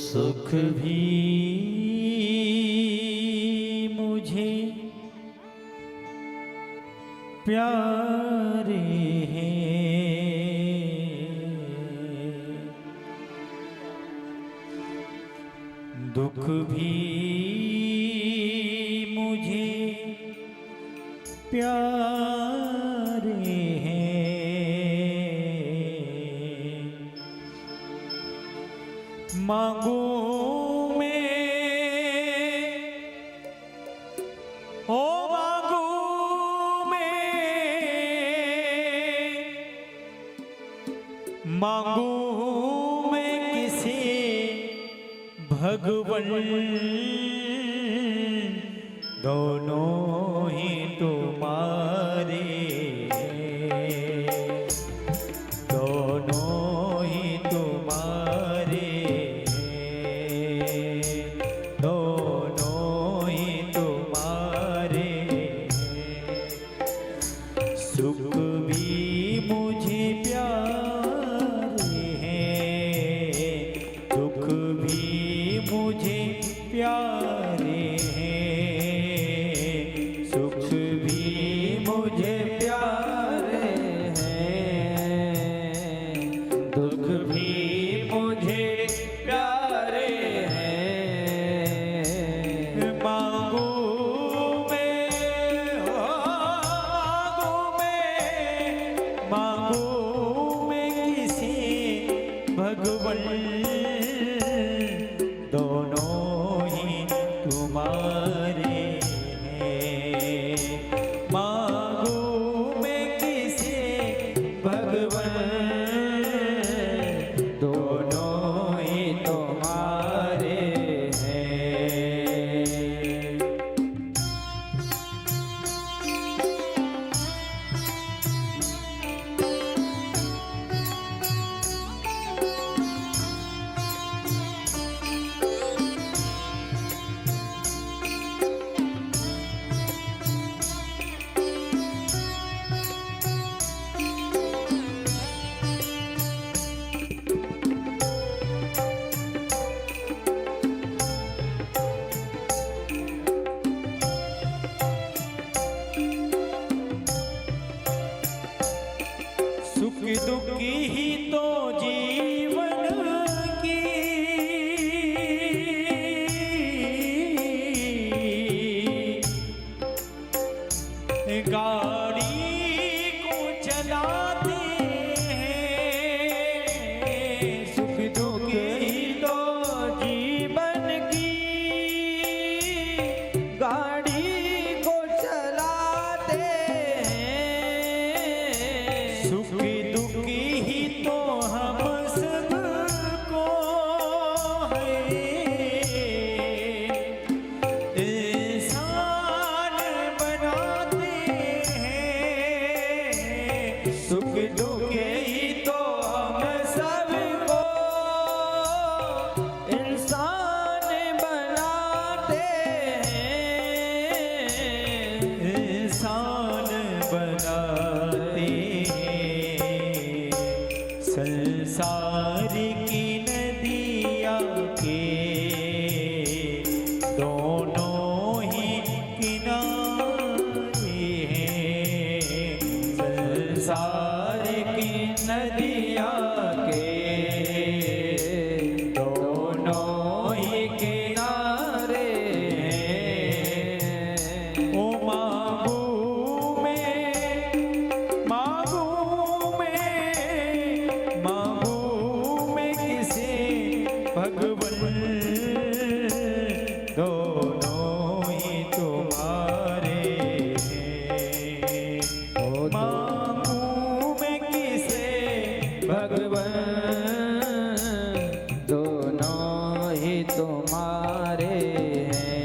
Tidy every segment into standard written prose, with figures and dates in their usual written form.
सुख भी मुझे प्यारे हैं, दुख भी मुझे प्यारे हैं। मांगू मैं ओ मांगू मैं किसे भगवन, दोनों ही तुम्हारे हैं, दोनों ही तुम्हारे हैं, दोनों ही तुम्हारे हैं। सुख भी मुझे प्यारे हैं, दुख भी मुझे प्यारे हैं, सुख भी मुझे प्यारे हैं, दुख भी मुझे प्यारे हैं। मांगू मैं किसी भगवन, दोनों ही तुम्हारे हैं। मांगू मैं किसी भगवन, दोनों ही तुम्हारे हैं। सुख दुख ही तो जीवन की गाड़ी को चलाते हैं। सुख दुख ही तो जीवन की गाड़ी को चलाते हैं। सुख दुखी ही तो हम सबको है, इंसान बनाते हैं। सुख दुखी ही तो हम सबको इंसान बनाते हैं, इंसान बनाते हैं। संसार की नदियाँ के दोनों ही किनारे हैं, संसार की नदियाँ के दोनों ही किनारे हैं। ओ मांगू मैं किसे भगवन, दोनों ही तुम्हारे हैं। मांगू मैं किसे भगवन, दोनों ही तुम्हारे हैं।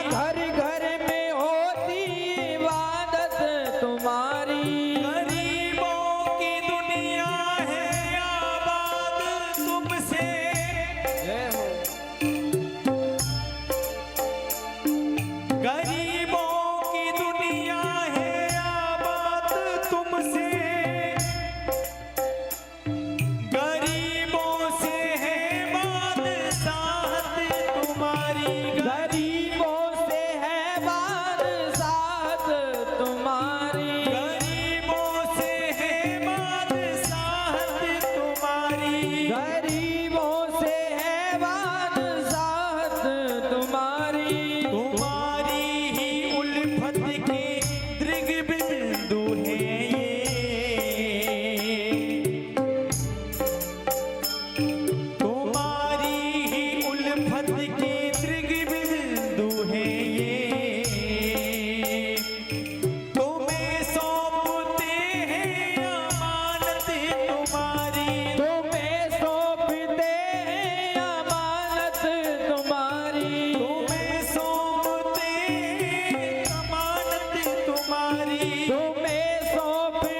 घर घर में होती इबादत तुम्हारी। गरीबों की दुनिया है आबाद तुमसे। गरीबों की दुनिया है आबाद तुमसे। गरीबों से है बादशाहत तुम्हारी। गरीबों से है बादशाहत तुम्हारी। गरीबों से है बादशाहत तुम्हारी। गरीबों से है बादशाहत तुम्हारी। तुम्हारी ही उल्फत के दृग बिंदु हैं ये। तुम्हारी ही उल्फत के दृग बिंदु हैं ये। तुम्हें सौंपते हैं अमानत तुम्हारी। तुम्हें सौंपते हैं अमानत तुम्हारी। तुम्हें सौंपते हैं अमानत तुम्हारी। तुम्हें सौंपते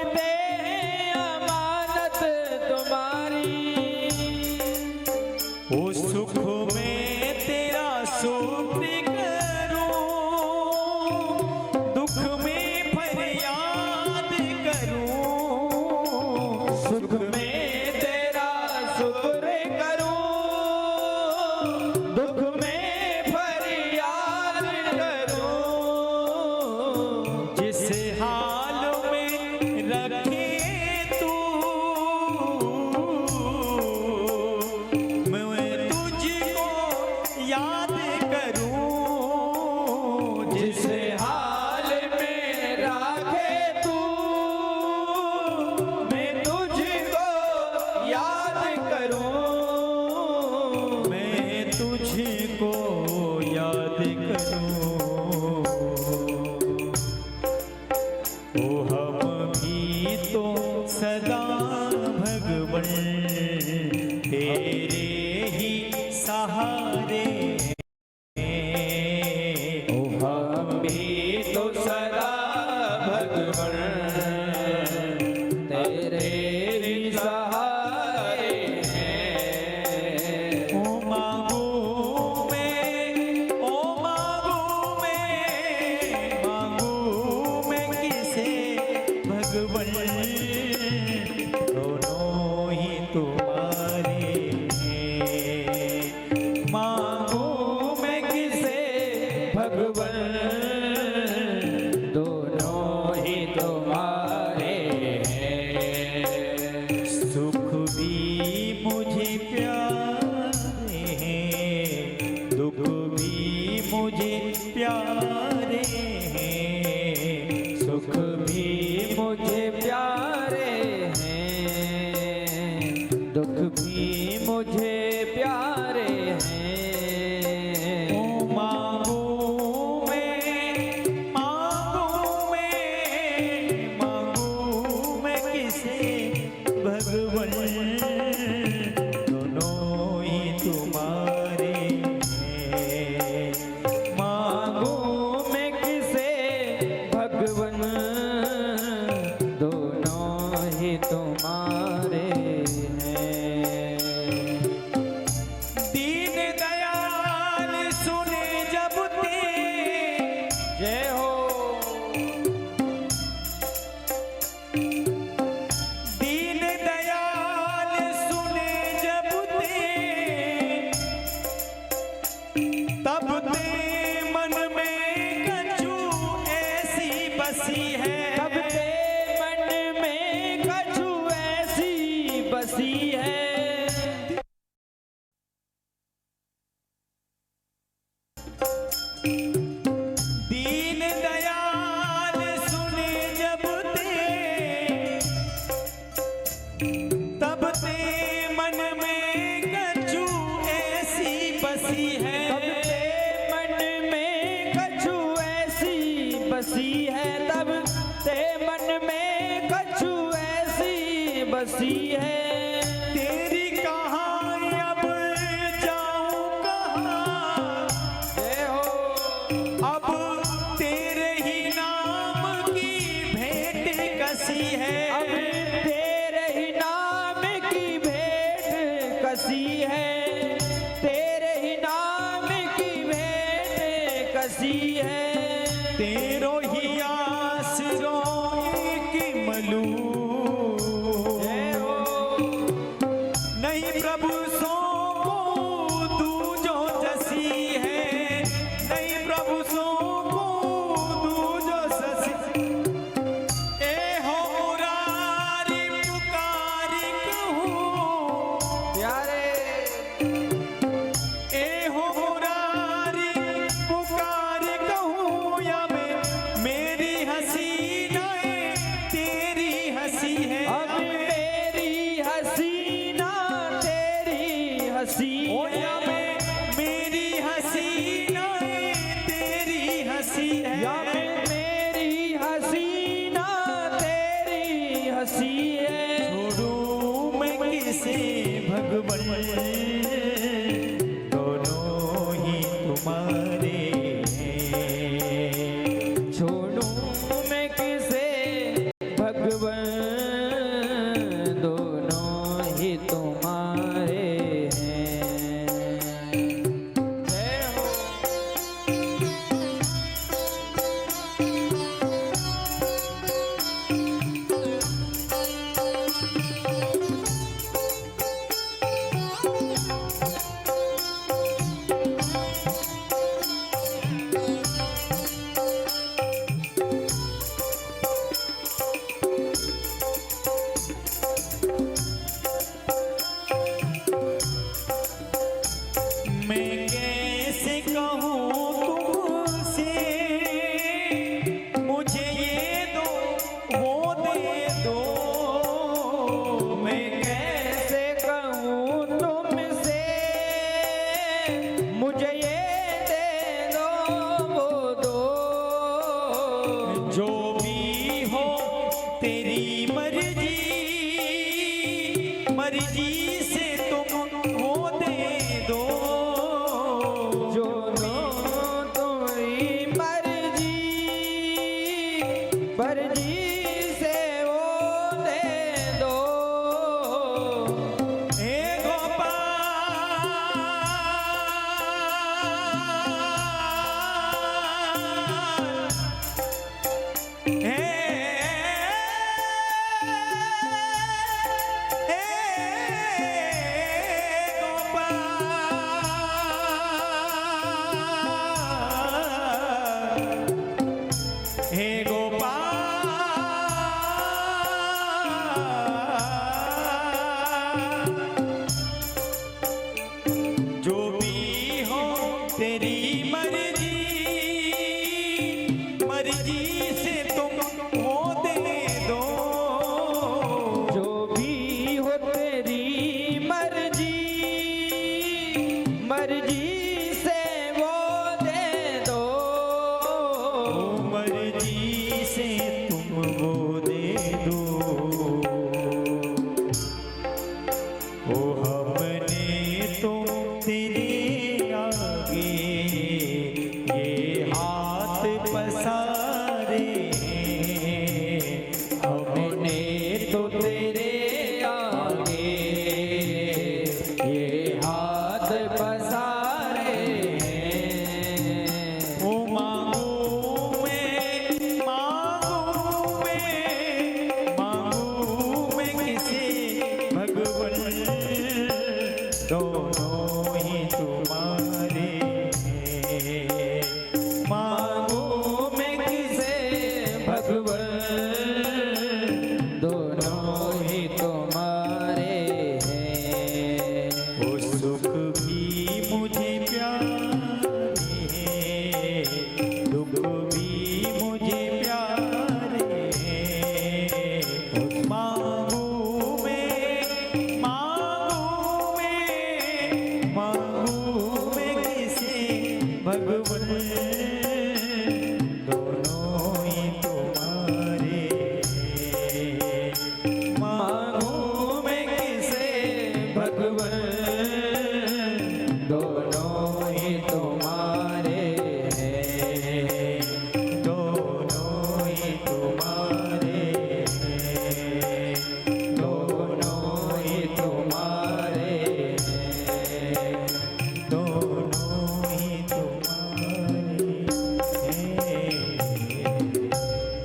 हैं अमानत तुम्हारी। ओ सुख में तेरा शुक्र करूं, दुख में फरियाद करूं। सुख में तेरा शुक्र करूं, दुख में फरियाद करूं। जिस हाल में रखे तू मैं तुझको याद करूं। जिस हाल में राखे तू मैं तुझको याद करूं। मैं तुझको याद करूं। ओ हम भी तो सदा भगवन तेरे ही सहारे हैं। ओ हम भी तो सदा भगवन तेरे ही सहारे हैं। ओ मांगू मैं किसे भगवन। दोनों ही तुम्हारे हैं। मांगू मैं किसे भगवन दोनों ही तुम्हारे हैं। सुख भी मुझे प्यारे हैं, दुख भी मुझे प्यारे हैं। सुख भी मुझे प्यारे हैं, दुख भी मुझे प्यारे हैं। ओ मांगू मैं किसे भगवन। दोनों ही तुम्हारे हैं। मांगू मैं किसे भगवन दोनों ही तुम्हारे हैं। दीन दयाल सुने जब ते जय हो। दीन दयाल सुने जब ते तब ते मन में कछु ऐसी बसी है। तब ते मन में कछु ऐसी बसी है। दीन दयाल सुने जब ते तब ते मन में कछु ऐसी बसी है। तब ते मन में कछु ऐसी बसी है। तब ते मन में कछु ऐसी बसी है। तेरी कहाँ अब जाऊं कहाँ। जय हो। है। तेरो ही आसरो एक मलू, जय हो। नहीं प्रभु सो को तू जो जसी है, नहीं प्रभु सो को तू जो ससी। ए हो मुरारी पुकारी कहूँ, प्यारे ए हो मुरारी पुकारी कहूँ, या मैं मेरी हसीनाएं तेरी हंसी है। अब मेरी हसीना तेरी हंसी ओ या है। मैं मेरी हसीनाएं तेरी हंसी है। या मैं मेरी हसीना तेरी हंसी है। छोड़ूं मैं किसे भगवन, दोनों ही तुम्हारे हैं। छोड़ूं मैं किसे भगवन, दोनों ही तुम्हारे हैं। जय हो। मैं कैसे कहूँ तुमसे, मुझे ये दो वो दे दो। मैं कैसे कहूँ तुमसे, मुझे ये दे दो वो दो। जो भी हो तेरी मर्जी, मर्जी से तुम वो दे दो। जो दो तुम्हारी मर्जी, मर्जी से वो दे दो। हे गोपाल, गोपाल,